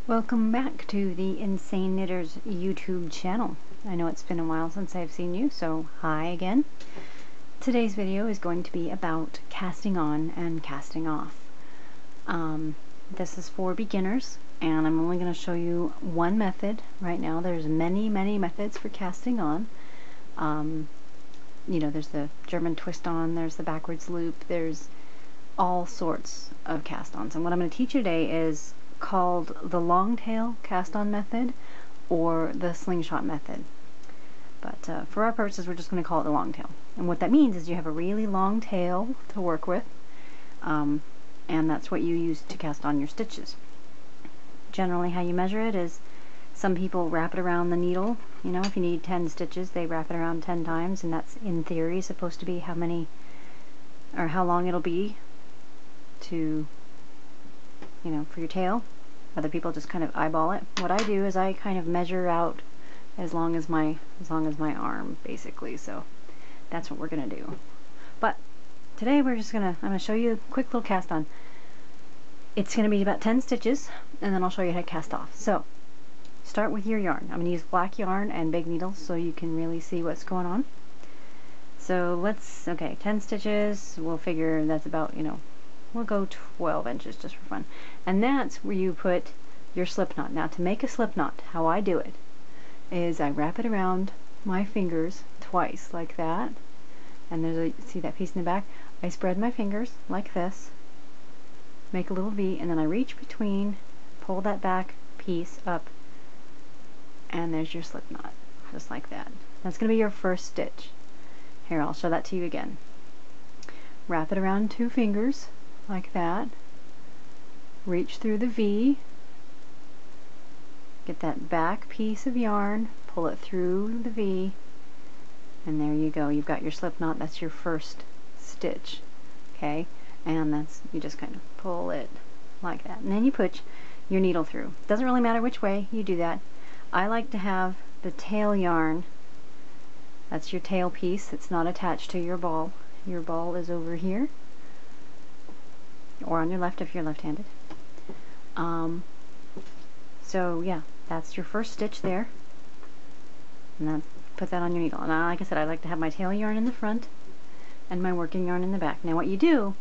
Welcome back to the Insane Knitters YouTube channel. I know it's been a while since I've seen you, so hi again. Today's video is going to be about casting on and casting off. This is for beginners, and I'm only going to show you one method right now. There's many methods for casting on. You know, there's the German twist on, there's the backwards loop, there's all sorts of cast-ons. And what I'm going to teach you today is called the long tail cast on method or the slingshot method. But for our purposes, we're just going to call it the long tail. And what that means is you have a really long tail to work with, and that's what you use to cast on your stitches. Generally, how you measure it is some people wrap it around the needle. You know, if you need 10 stitches, they wrap it around 10 times, and that's in theory supposed to be how many or how long it'll be to, you know, for your tail. Other people just kind of eyeball it. What I do is I kind of measure out as long as my arm, basically. So that's what we're gonna do. But today I'm gonna show you a quick little cast on. It's gonna be about 10 stitches, and then I'll show you how to cast off. So start with your yarn. I'm gonna use black yarn and big needles so you can really see what's going on. So okay, 10 stitches, we'll figure that's about, you know, we'll go 12 inches just for fun. And that's where you put your slip knot. Now to make a slip knot, how I do it is I wrap it around my fingers twice like that. And see that piece in the back? I spread my fingers like this, make a little V, and then I reach between, pull that back piece up, and there's your slip knot, just like that. That's going to be your first stitch. Here, I'll show that to you again. Wrap it around 2 fingers, like that. Reach through the V. Get that back piece of yarn, pull it through the V, and there you go. You've got your slip knot. That's your first stitch. Okay? And you just kind of pull it like that. And then you put your needle through. Doesn't really matter which way you do that. I like to have the tail yarn. That's your tail piece. It's not attached to your ball. Your ball is over here, or on your left if you're left-handed. So yeah, that's your first stitch there. And then put that on your needle. And like I said, I like to have my tail yarn in the front and my working yarn in the back. Now what you do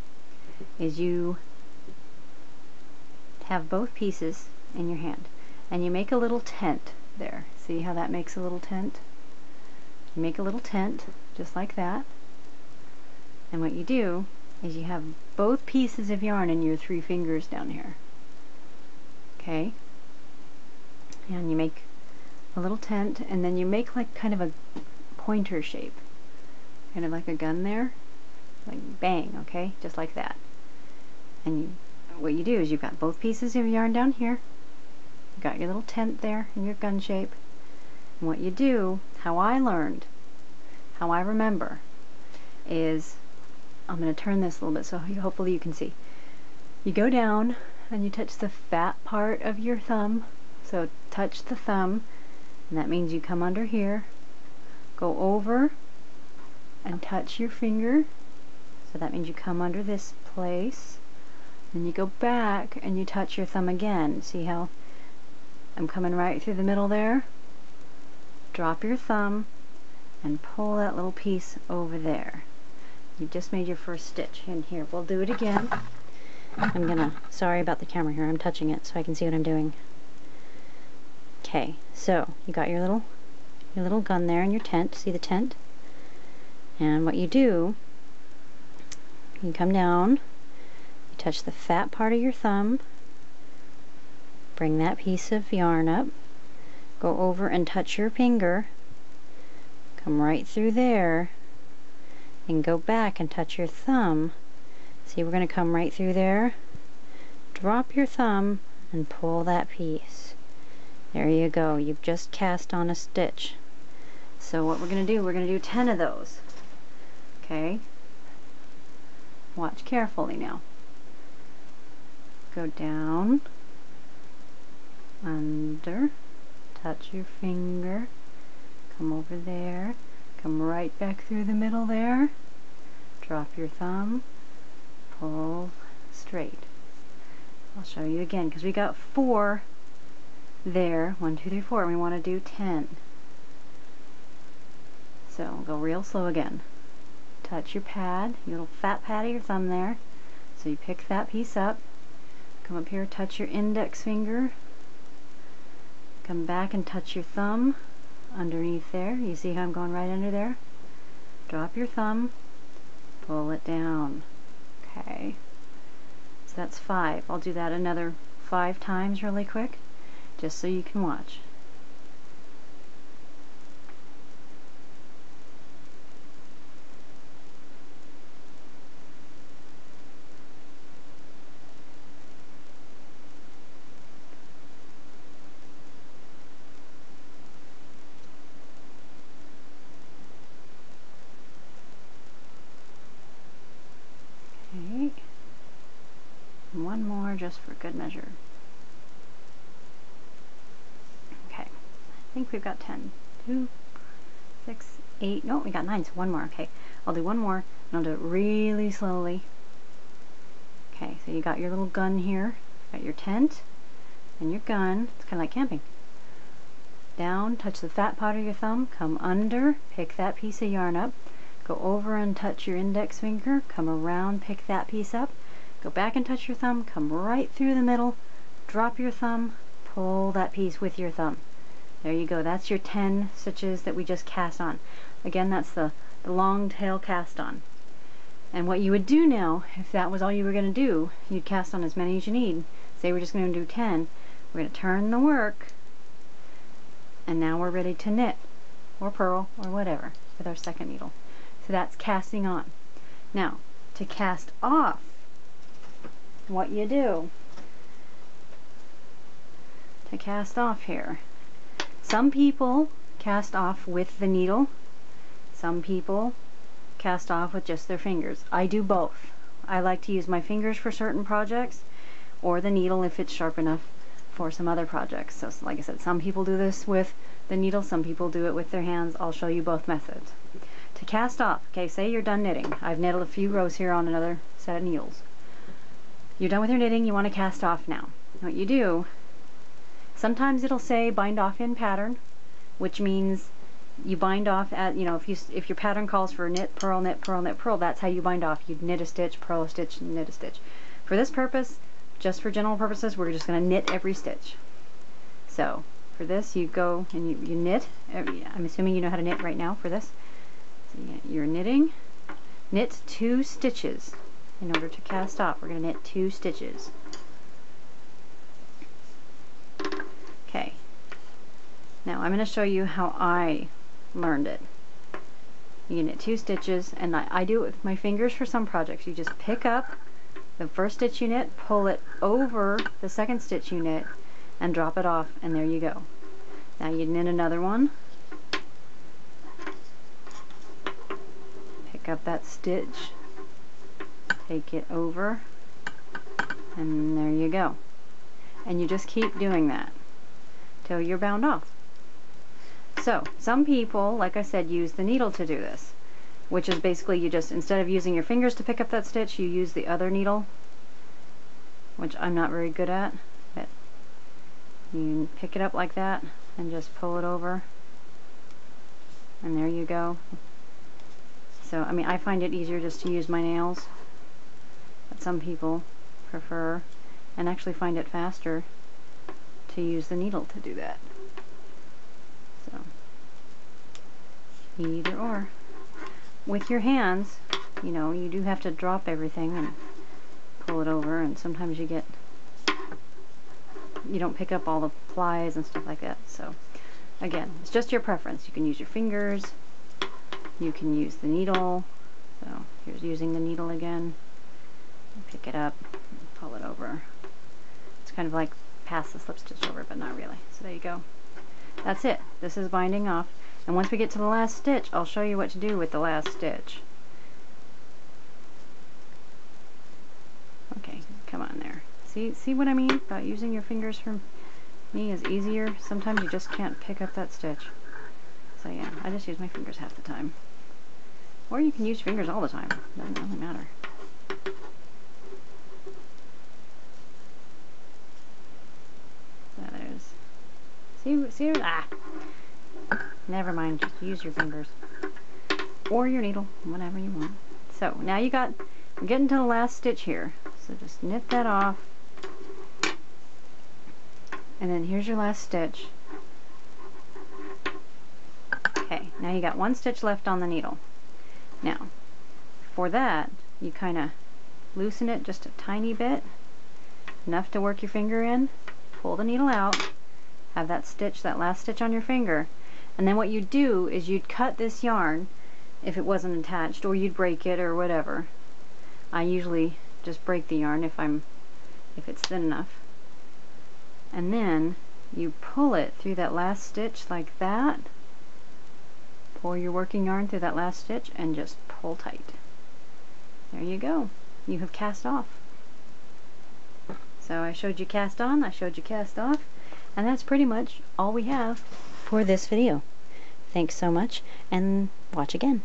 is you have both pieces in your hand, and you make a little tent there. See how that makes a little tent? You make a little tent just like that, and what you do is you have both pieces of yarn in your 3 fingers down here. Okay? And you make a little tent, and then you make like kind of a pointer shape, kind of like a gun there, like bang, okay, just like that. And what you do is you've got both pieces of yarn down here, you've got your little tent there in your gun shape, and what you do, how I learned, how I remember, is I'm going to turn this a little bit so hopefully you can see. You go down and you touch the fat part of your thumb. So touch the thumb, and that means you come under here, go over and touch your finger. So that means you come under this place. Then you go back and you touch your thumb again. See how I'm coming right through the middle there? Drop your thumb and pull that little piece over there. You just made your first stitch in here. We'll do it again. Sorry about the camera here, I'm touching it so I can see what I'm doing. Okay, so you got your little gun there in your tent. See the tent? And what you do, you come down, you touch the fat part of your thumb, bring that piece of yarn up, go over and touch your finger, come right through there, and go back and touch your thumb. See, we're going to come right through there, drop your thumb, and pull that piece. There you go. You've just cast on a stitch. So what we're going to do 10 of those. Okay? Watch carefully now. Go down, under, touch your finger, come over there, come right back through the middle there, drop your thumb, pull straight. I'll show you again because we got 4 there. 1, 2, 3, 4. We want to do 10. So we'll go real slow again. Touch your pad, your little fat pad of your thumb there. So you pick that piece up. Come up here, touch your index finger. Come back and touch your thumb underneath there. You see how I'm going right under there? Drop your thumb, pull it down. Okay. So that's 5. I'll do that another 5 times really quick, just so you can watch. Okay. And one more just for good measure. Okay. I think we've got 10. 2, 6, 8. No, we got 9, so one more. Okay. I'll do one more, and I'll do it really slowly. Okay, so you got your little gun here. Got your tent and your gun. It's kind of like camping. Down, touch the fat part of your thumb, come under, pick that piece of yarn up, go over and touch your index finger, come around, pick that piece up, go back and touch your thumb, come right through the middle, drop your thumb, pull that piece with your thumb. There you go. That's your 10 stitches that we just cast on. Again, that's the long tail cast on. And what you would do now, if that was all you were going to do, you'd cast on as many as you need. Say we're just going to do 10. We're going to turn the work, and now we're ready to knit, or purl, or whatever, with our second needle. So that's casting on. Now, to cast off, what you do, to cast off here, some people cast off with the needle, some people cast off with just their fingers. I do both. I like to use my fingers for certain projects, or the needle if it's sharp enough for some other projects. So like I said, some people do this with the needle, some people do it with their hands. I'll show you both methods. To cast off, okay, say you're done knitting. I've knitted a few rows here on another set of needles. You're done with your knitting, you want to cast off now. What you do, sometimes it'll say bind off in pattern, which means you bind off at, you know, if your pattern calls for knit, purl, knit, purl, knit, purl, that's how you bind off. You'd knit a stitch, purl a stitch, knit a stitch. For this purpose, just for general purposes, we're just going to knit every stitch. So for this, you go and you knit. I'm assuming you know how to knit right now for this. So you're knitting. Knit 2 stitches in order to cast off. We're going to knit 2 stitches. Okay. Now I'm going to show you how I learned it. You knit 2 stitches, and I do it with my fingers for some projects. You just pick up the first stitch you knit, pull it over the second stitch you knit, and drop it off, and there you go. Now you knit another one, pick up that stitch, take it over, and there you go. And you just keep doing that till you're bound off. So some people, like I said, use the needle to do this, which is basically you just, instead of using your fingers to pick up that stitch, you use the other needle, which I'm not very good at, but you pick it up like that and just pull it over, and there you go. So I mean, I find it easier just to use my nails, but some people prefer and actually find it faster to use the needle to do that. So either or. With your hands, you know, you do have to drop everything and pull it over, and sometimes you don't pick up all the plies and stuff like that. So again, it's just your preference. You can use your fingers, you can use the needle. So here's using the needle again. Pick it up, pull it over. It's kind of like pass the slip stitch over, but not really. So there you go. That's it. This is binding off. And once we get to the last stitch, I'll show you what to do with the last stitch. Okay, come on there. See what I mean about using your fingers for me is easier. Sometimes you just can't pick up that stitch. So yeah, I just use my fingers half the time. Or you can use your fingers all the time. Doesn't really matter. So there's see? Never mind, just use your fingers. Or your needle, whatever you want. So, now we're getting to the last stitch here. So just knit that off. And then here's your last stitch. Okay, now you got one stitch left on the needle. Now, for that, you kind of loosen it just a tiny bit, enough to work your finger in, pull the needle out, have that last stitch on your finger, and then what you do is you'd cut this yarn if it wasn't attached, or you'd break it or whatever. I usually just break the yarn if it's thin enough. And then you pull it through that last stitch like that. Pull your working yarn through that last stitch and just pull tight. There you go. You have cast off. So I showed you cast on, I showed you cast off, and that's pretty much all we have for this video. Thanks so much, and watch again.